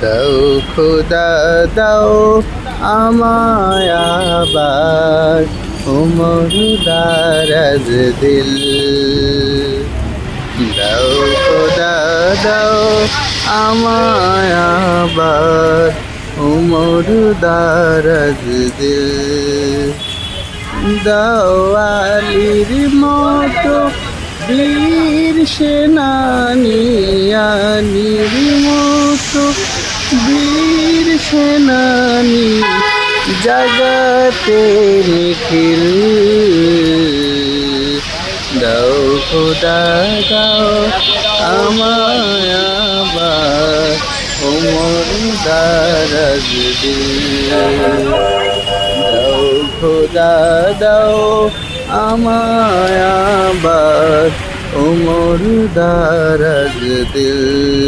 দাও খোদা দাও আমায় আবার উমর দারাজ দিল। দাও খোদা দাও আমায় আবার উমর দারাজ দিল। দাও আলীর মতো বীর সেনানী, আলীর মতো বীর সেনানী জাগাতে নিখিল। দাও খোদা দাও আমায় আবার উমর দারাজ দিল। দাও খোদা দাও আমায় আবার উমর দারাজ দিল।